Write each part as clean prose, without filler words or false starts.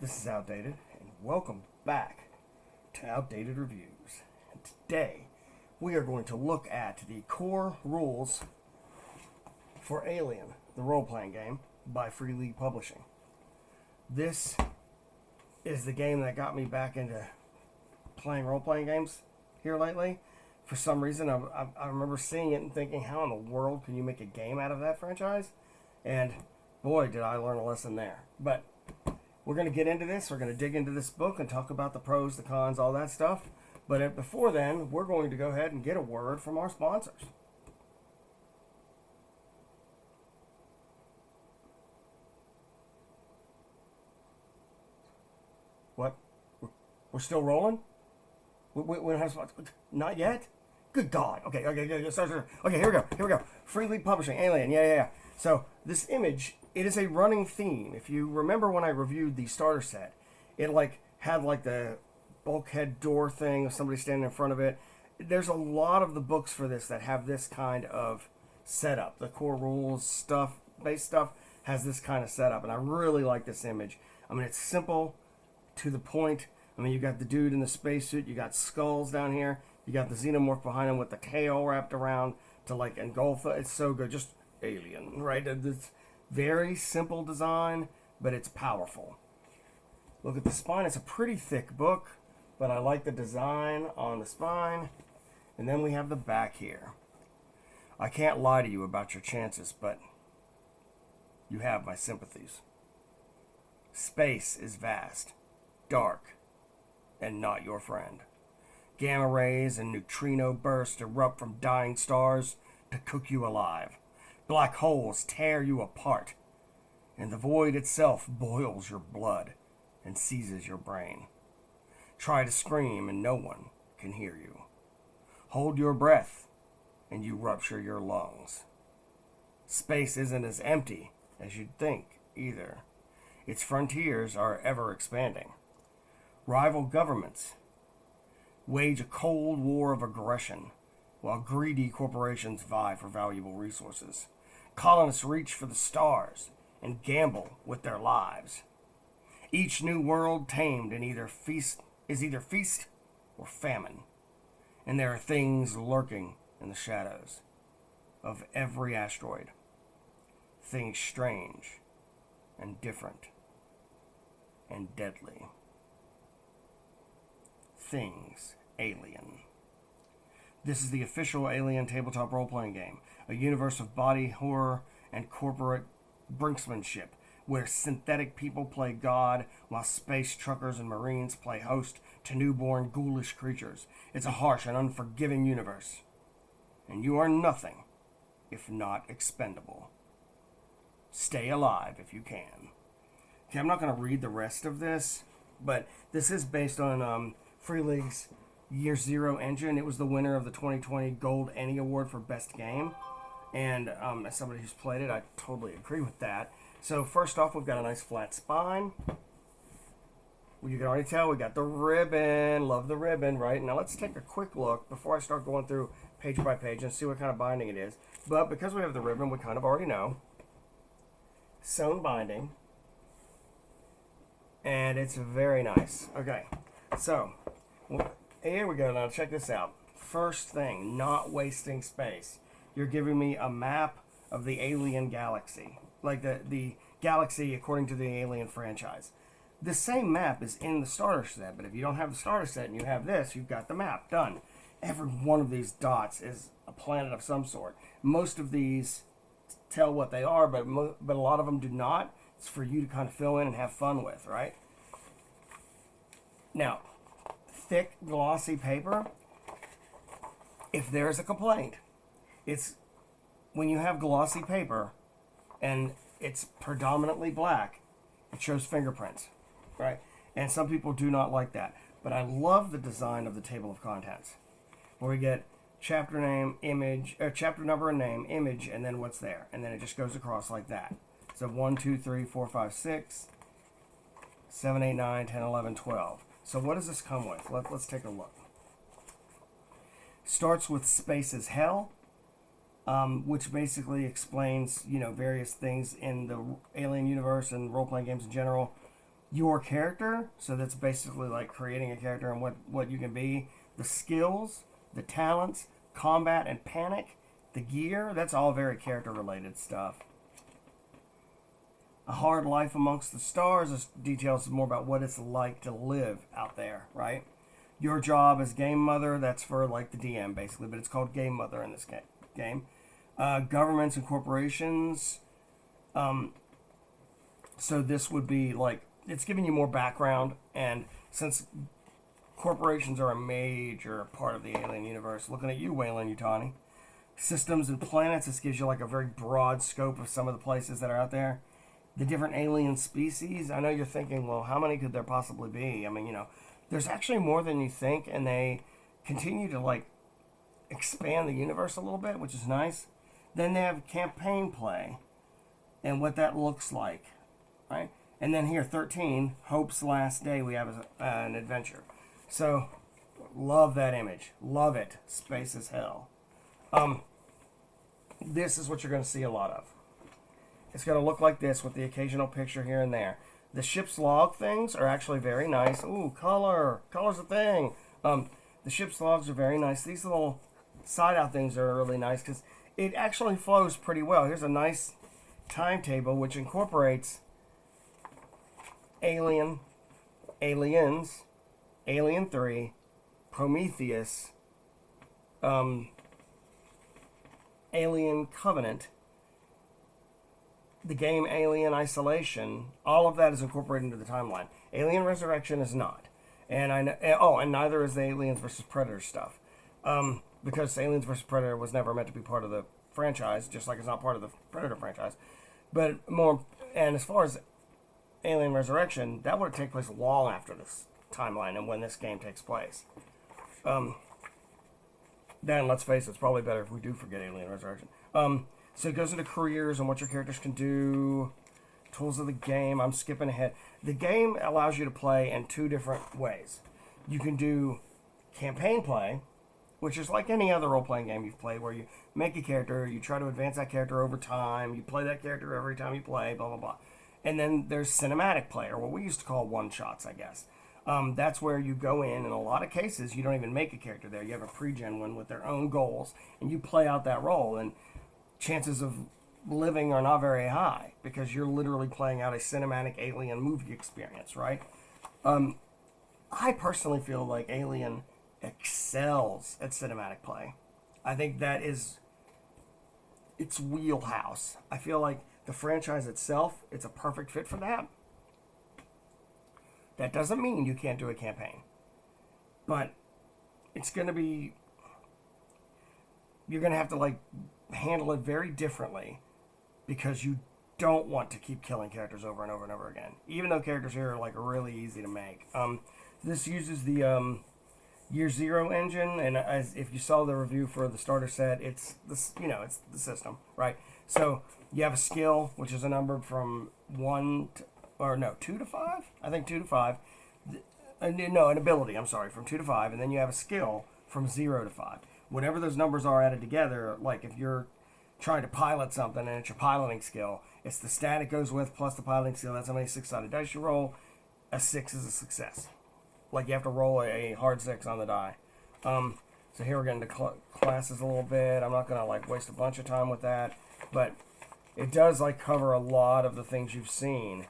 This is Outdated, and welcome back to Outdated Reviews. And today, we are going to look at the core rules for Alien, the role-playing game, by Free League Publishing. This is the game that got me back into playing role-playing games here lately. For some reason, I remember seeing it and thinking, how in the world can you make a game out of that franchise? And boy, did I learn a lesson there. But we're going to get into this. We're going to dig into this book and talk about the pros, the cons, all that stuff. But before then, we're going to go ahead and get a word from our sponsors. What? We're still rolling? We don't have sponsors? Not yet? Good God. Okay, sorry. Okay, here we go. Free League Publishing, Alien, yeah. So, this image, it is a running theme. If you remember when I reviewed the starter set, it had the bulkhead door thing of somebody standing in front of it. There's a lot of the books for this that have this kind of setup. The core rules base stuff has this kind of setup, and I really like this image. I mean, it's simple, to the point. I mean, you got the dude in the spacesuit, you got skulls down here, you got the xenomorph behind him with the tail wrapped around to engulf it. It's so good, just Alien, right? It's very simple design, but it's powerful. Look at the spine. It's a pretty thick book, but I like the design on the spine. And then we have the back here. I can't lie to you about your chances, but you have my sympathies. Space is vast, dark, and not your friend. Gamma rays and neutrino bursts erupt from dying stars to cook you alive. Black holes tear you apart, and the void itself boils your blood and seizes your brain. Try to scream and no one can hear you. Hold your breath and you rupture your lungs. Space isn't as empty as you'd think either. Its frontiers are ever expanding. Rival governments wage a cold war of aggression while greedy corporations vie for valuable resources. Colonists reach for the stars and gamble with their lives. Each new world tamed in is either feast or famine, and there are things lurking in the shadows of every asteroid. Things strange and different and deadly. Things alien. This is the official Alien tabletop role-playing game, a universe of body horror and corporate brinksmanship, where synthetic people play God while space truckers and marines play host to newborn ghoulish creatures. It's a harsh and unforgiving universe, and you are nothing if not expendable. Stay alive if you can. Okay, I'm not going to read the rest of this, but this is based on Free League's Year Zero engine. It was the winner of the 2020 Gold Annie Award for Best Game. And as somebody who's played it, I totally agree with that. So first off, we've got a nice flat spine. Well, you can already tell we got the ribbon. Love the ribbon, right? Now let's take a quick look before I start going through page by page and see what kind of binding it is. But because we have the ribbon, we kind of already know. Sewn binding. And it's very nice. Okay, so here we go. Now check this out. First thing, not wasting space. You're giving me a map of the alien galaxy, like the galaxy according to the Alien franchise. The same map is in the starter set, but if you don't have the starter set and you have this, you've got the map. Done. Every one of these dots is a planet of some sort. Most of these tell what they are, but a lot of them do not. It's for you to kind of fill in and have fun with, right? Now, thick, glossy paper, if there's a complaint, it's when you have glossy paper and it's predominantly black, it shows fingerprints, right? And some people do not like that. But I love the design of the table of contents, where we get chapter name, image, or chapter number and name, image, and then what's there. And then it just goes across like that. So 1, 2, 3, 4, 5, 6, 7, 8, 9, 10, 11, 12. So what does this come with? Let's take a look. Starts with Space is Hell, which basically explains, various things in the Alien universe and role-playing games in general. your character, so that's basically like creating a character and what you can be, the skills, the talents, combat and panic, the gear, that's all very character related stuff. A Hard Life Amongst the Stars is details more about what it's like to live out there, right? Your job as Game Mother, that's for like the DM basically, but it's called Game Mother in this game. Governments and corporations. So this would be like, it's giving you more background, and since corporations are a major part of the alien universe, looking at you, Waylon Yutani. Systems and planets, this gives you like a very broad scope of some of the places that are out there. The different alien species, I know you're thinking, well, how many could there possibly be? I mean, there's actually more than you think, and they continue to like expand the universe a little bit, which is nice. Then they have campaign play and what that looks like, right? And then here, 13, Hope's Last Day, we have an adventure. So, love that image. Love it. Space as hell. This is what you're going to see a lot of. It's going to look like this with the occasional picture here and there. The ship's log things are actually very nice. Ooh, color. Color's a thing. The ship's logs are very nice. These little side-out things are really nice because it actually flows pretty well. Here's a nice timetable which incorporates Aliens, Alien 3, Prometheus, Alien Covenant, the game Alien Isolation. All of that is incorporated into the timeline. Alien Resurrection is not. And and neither is the Aliens vs. Predator stuff. Because Aliens vs. Predator was never meant to be part of the franchise, just like it's not part of the Predator franchise. And as far as Alien Resurrection, that would take place long after this timeline and when this game takes place. Then, let's face it, it's probably better if we do forget Alien Resurrection. So it goes into careers and what your characters can do, tools of the game. I'm skipping ahead. The game allows you to play in two different ways. You can do campaign play, which is like any other role-playing game you've played, where you make a character, you try to advance that character over time, you play that character every time you play, blah, blah, blah. And then there's cinematic play, or what we used to call one-shots, I guess. That's where you go in a lot of cases, you don't even make a character there. You have a pre-gen one with their own goals, and you play out that role, and chances of living are not very high, because you're literally playing out a cinematic Alien movie experience, right? I personally feel like Alien excels at cinematic play. I think that is its wheelhouse. I feel like the franchise itself, it's a perfect fit for that. That doesn't mean you can't do a campaign. But it's going to be... You're going to have to, like, handle it very differently because you don't want to keep killing characters over and over and over again. Even though characters here are, like, really easy to make. This uses the Year Zero engine, and as if you saw the review for the starter set, it's it's the system, right? So you have a skill, which is a number from 2 to 5? I think 2 to 5. An ability, from 2 to 5, and then you have a skill from 0 to 5. Whatever those numbers are added together, like if you're trying to pilot something and it's your piloting skill, it's the stat it goes with plus the piloting skill. That's how many 6-sided dice you roll. A 6 is a success. Like you have to roll a hard 6 on the die. So here we're getting to classes a little bit. I'm not going to waste a bunch of time with that, but it does cover a lot of the things you've seen.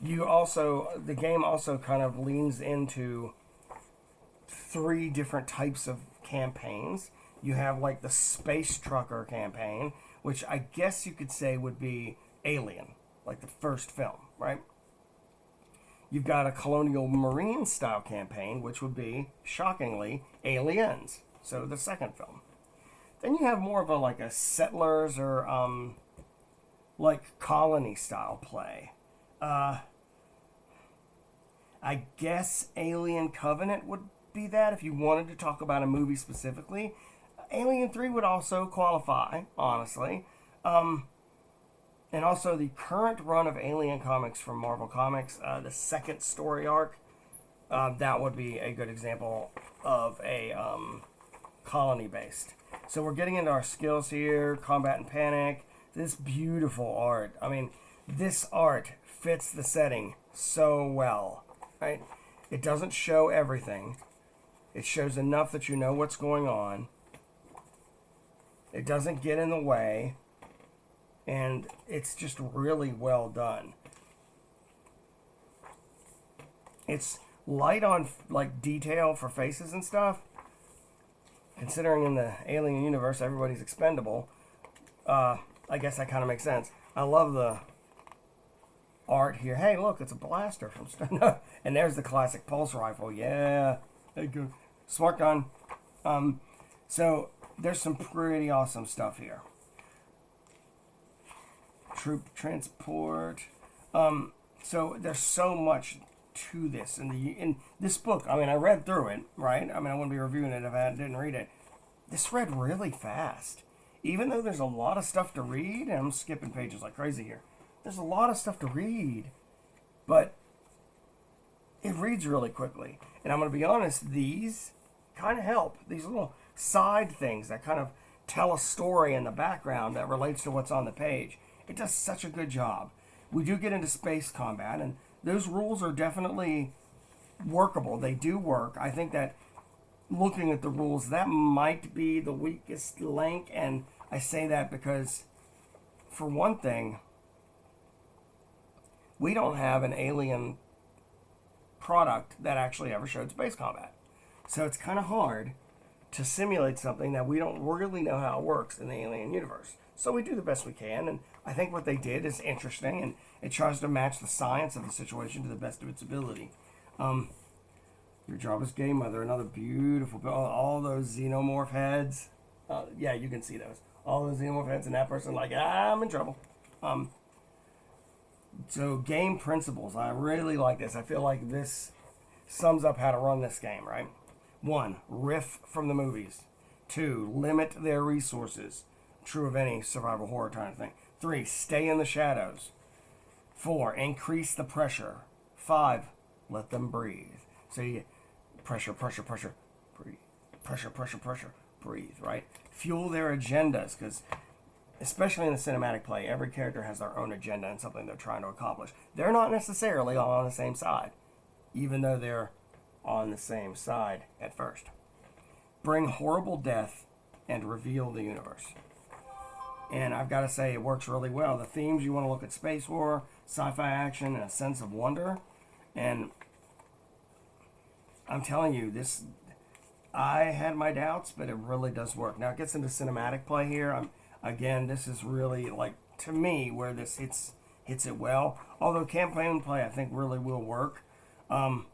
The game also kind of leans into 3 different types of campaigns. You have the Space Trucker campaign, which I guess you could say would be Alien, like the first film, right? You've got a Colonial Marine style campaign, which would be, shockingly, Aliens, so the second film. Then you have more of a Settlers or colony style play. I guess Alien Covenant would be that if you wanted to talk about a movie specifically. Alien 3 would also qualify, honestly. And also the current run of Alien comics from Marvel Comics, the second story arc, that would be a good example of a colony-based. So we're getting into our skills here, combat and panic. This beautiful art. I mean, This art fits the setting so well, right? It doesn't show everything. It shows enough that you know what's going on. It doesn't get in the way. And it's just really well done. It's light on like detail for faces and stuff. Considering in the Alien universe everybody's expendable, I guess that kind of makes sense. I love the art here. Hey, look, it's a blaster from and there's the classic pulse rifle. Yeah, there you go. Smart gun. So there's some pretty awesome stuff here. Troop transport. So there's so much to this in this book. I mean, I read through it, right? I mean, I wouldn't be reviewing it if I didn't read it. This read really fast, even though there's a lot of stuff to read. And I'm skipping pages like crazy here. There's a lot of stuff to read, but it reads really quickly. And I'm going to be honest, these kind of help. These little side things that kind of tell a story in the background that relates to what's on the page. It does such a good job. We do get into space combat, and those rules are definitely workable. They do work. I think that looking at the rules, that might be the weakest link, and I say that because, for one thing, we don't have an Alien product that actually ever showed space combat. So it's kind of hard to simulate something that we don't really know how it works in the Alien universe. So we do the best we can, and I think what they did is interesting, and it tries to match the science of the situation to the best of its ability. Your job as Game Mother, another beautiful, all those xenomorph heads. Yeah, you can see those. All those xenomorph heads, and that person like, I'm in trouble. So game principles, I really like this. I feel like this sums up how to run this game, right? 1, riff from the movies. 2, limit their resources. True of any survival horror kind of thing. 3, stay in the shadows. 4, increase the pressure. 5, let them breathe. So you get pressure, breathe. Pressure, breathe, right? Fuel their agendas, because especially in the cinematic play, every character has their own agenda and something they're trying to accomplish. They're not necessarily all on the same side, even though they're on the same side at first. Bring horrible death and reveal the universe. And I've got to say, it works really well. The themes, you want to look at space horror, sci-fi action, and a sense of wonder. And I'm telling you, this, I had my doubts, but it really does work. Now, it gets into cinematic play here. Again, this is really, like, to me, where this hits it well. Although campaign play, I think, really will work. I'm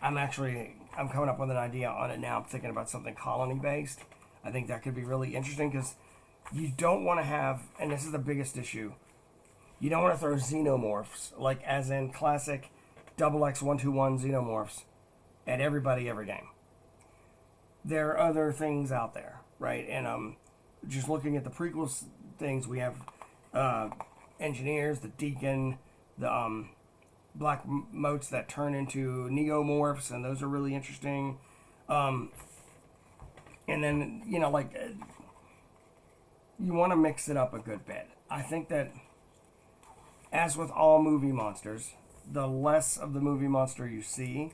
coming up with an idea on it now. I'm thinking about something colony-based. I think that could be really interesting, because you don't want to have, and this is the biggest issue, you don't want to throw xenomorphs, like as in classic XX121 xenomorphs, at everybody every game. There are other things out there, right? And just looking at the prequels things, we have engineers, the Deacon, the black motes that turn into neomorphs, and those are really interesting. And then, you want to mix it up a good bit. I think that, as with all movie monsters, the less of the movie monster you see,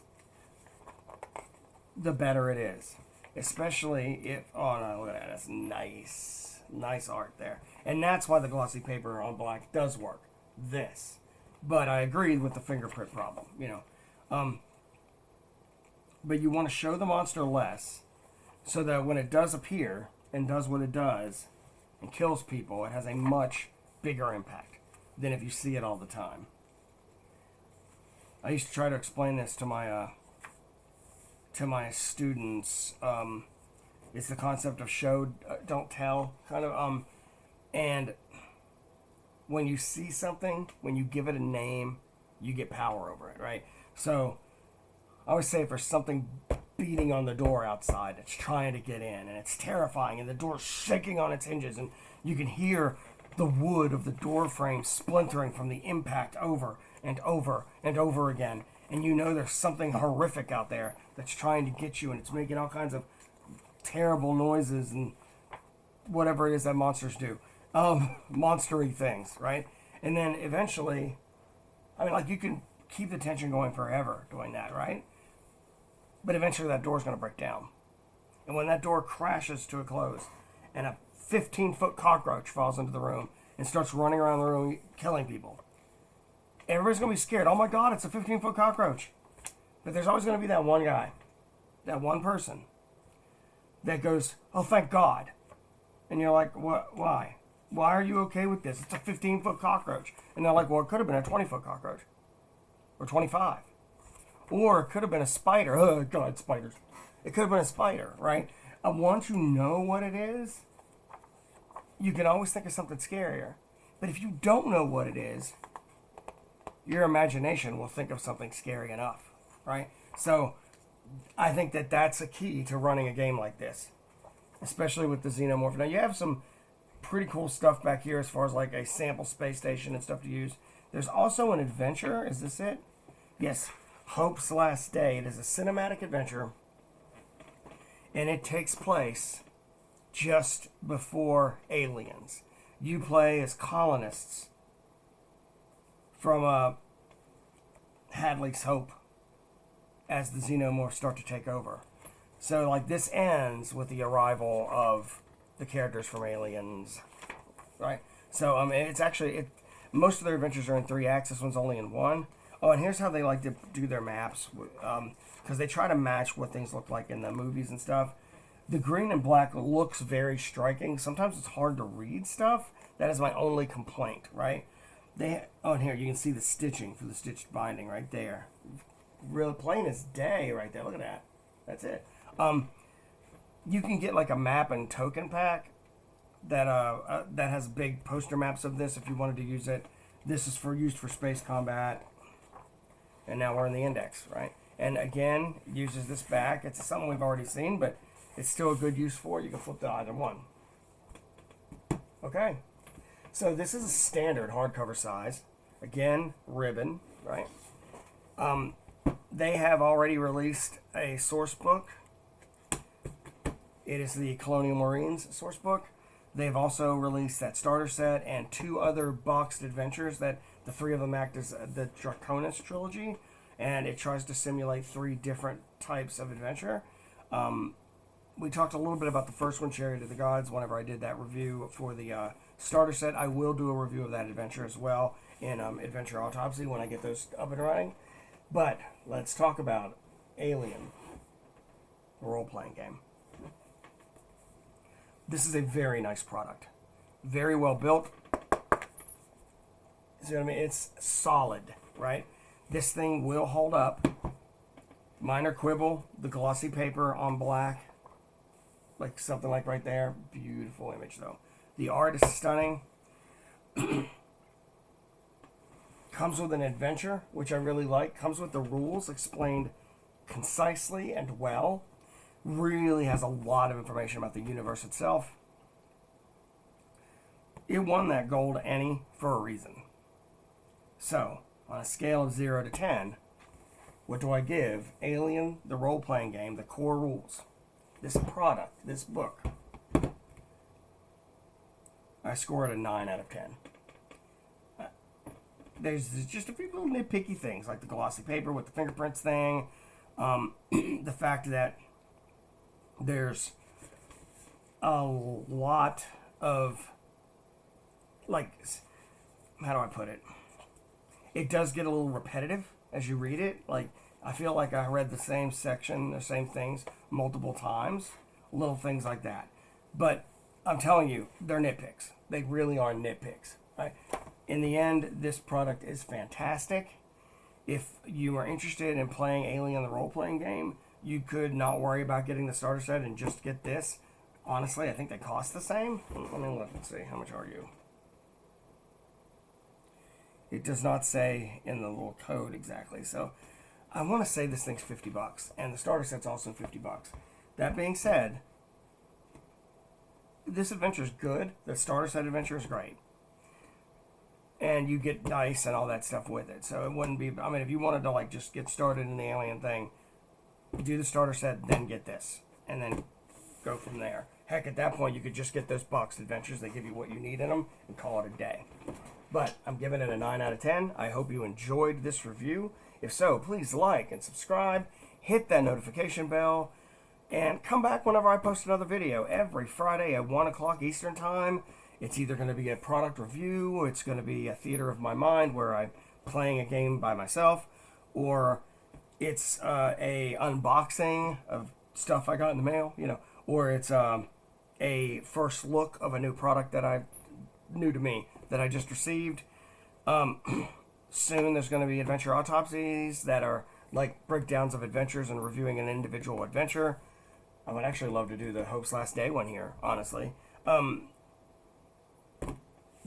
the better it is. Especially if, oh no, look at that, that's nice art there. And that's why the glossy paper on black does work. This. But I agreed with the fingerprint problem, But you want to show the monster less, so that when it does appear and does what it does and kills people, it has a much bigger impact than if you see it all the time. I used to try to explain this to my students. It's the concept of show, don't tell, kind of. And when you see something, when you give it a name, you get power over it, right? So I always say, if there's something beating on the door outside that's trying to get in, and it's terrifying, and the door's shaking on its hinges, and you can hear the wood of the door frame splintering from the impact over and over and over again, and you know there's something horrific out there that's trying to get you, and it's making all kinds of terrible noises and whatever it is that monsters do, monstery things, right? And then eventually, I mean, like, you can keep the tension going forever doing that, right? But eventually that door's going to break down. And when that door crashes to a close and a 15-foot cockroach falls into the room and starts running around the room killing people, everybody's going to be scared. Oh my God, it's a 15-foot cockroach. But there's always going to be that one guy, that one person that goes, oh, thank God. And you're like, what? Why? Why are you okay with this? It's a 15-foot cockroach. And they're like, well, it could have been a 20-foot cockroach. Or 25. Or it could have been a spider. Oh, God, spiders. It could have been a spider, right? Once you know what it is, you can always think of something scarier. But if you don't know what it is, your imagination will think of something scary enough, right? So I think that that's a key to running a game like this, especially with the xenomorph. Now, you have some pretty cool stuff back here as far as like a sample space station and stuff to use. There's also an adventure. Is this it? Yes. Hope's Last Day. It is a cinematic adventure, and it takes place just before Aliens. You play as colonists from Hadley's Hope as the xenomorphs start to take over. So, like, this ends with the arrival of the characters from Aliens, right? So, it's actually, most of their adventures are in 3 acts. This one's only in 1. Oh, and here's how they like to do their maps, because they try to match what things look like in the movies and stuff. The green and black looks very striking. Sometimes it's hard to read stuff. That is my only complaint, right? And here you can see the stitching for the stitched binding right there. Real plain as day right there. Look at that. That's it. You can get like a map and token pack that has big poster maps of this if you wanted to use it. This is used for space combat. And now we're in the index, right? And again, uses this back. It's something we've already seen, but it's still a good use for it. You can flip to either one. Okay. So this is a standard hardcover size. Again, ribbon, right? They have already released a source book. It is the Colonial Marines source book. They've also released that starter set and 2 other boxed adventures that the 3 of them act as the Draconis trilogy, and it tries to simulate 3 different types of adventure. We talked a little bit about the first one, Chariot of the Gods, whenever I did that review for the starter set. I will do a review of that adventure as well in Adventure Autopsy when I get those up and running. But let's talk about Alien, the role-playing game. This is a very nice product. Very well built. See what I mean? It's solid, right? This thing will hold up. Minor quibble, the glossy paper on black. Like something like right there. Beautiful image though. The art is stunning. Comes with an adventure, which I really like. Comes with the rules explained concisely and well. Really has a lot of information about the universe itself. It won that gold Annie for a reason. So, on a scale of 0 to 10, what do I give Alien, the role-playing game, the core rules? This product, this book. I score it a 9 out of 10. There's just a few little nitpicky things, like the glossy paper with the fingerprints thing. The fact that there's a lot of, like, how do I put it? It does get a little repetitive as you read it. Like, I feel like I read the same section, the same things multiple times. Little things like that. But I'm telling you, they're nitpicks. They really are nitpicks. Right? In the end, this product is fantastic. If you are interested in playing Alien the role-playing game, you could not worry about getting the starter set and just get this. Honestly, I think they cost the same. Let me look and see. How much are you? It does not say in the little code exactly. So I want to say this thing's $50, and the starter set's also $50. That being said, this adventure is good. The starter set adventure is great. And you get dice and all that stuff with it. So it wouldn't be, I mean, if you wanted to like just get started in the Alien thing, do the starter set, then get this. And then go from there. Heck, at that point, you could just get those boxed adventures. They give you what you need in them and call it a day. But I'm giving it a 9 out of 10. I hope you enjoyed this review. If so, please like and subscribe. Hit that notification bell. And come back whenever I post another video. Every Friday at 1 o'clock Eastern Time. It's either going to be a product review, or it's going to be a theater of my mind where I'm playing a game by myself, or it's a unboxing of stuff I got in the mail, or it's a first look of a new product that new to me that I just received. Soon there's going to be adventure autopsies that are like breakdowns of adventures and reviewing an individual adventure. I would actually love to do the Hope's Last Day one here, honestly.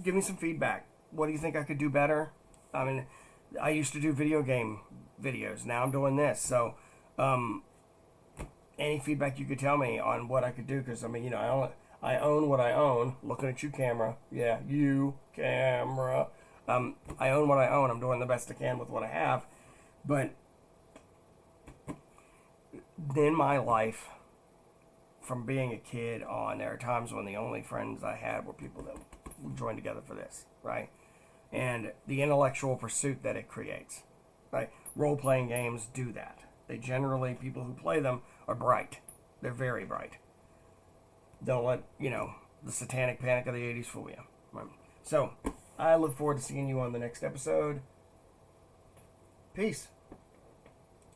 Give me some feedback. What do you think I could do better? I mean, I used to do video game videos. Now I'm doing this. So, any feedback you could tell me on what I could do, because, I mean, I own what I own. Looking at you, camera. Yeah, you, camera. I own what I own. I'm doing the best I can with what I have. But in my life, from being a kid on, there are times when the only friends I had were people that we joined together for this, right? And the intellectual pursuit that it creates, right? Role-playing games do that. They generally, people who play them are bright. They're very bright. Don't let, the satanic panic of the 80s fool you. Right? So, I look forward to seeing you on the next episode. Peace.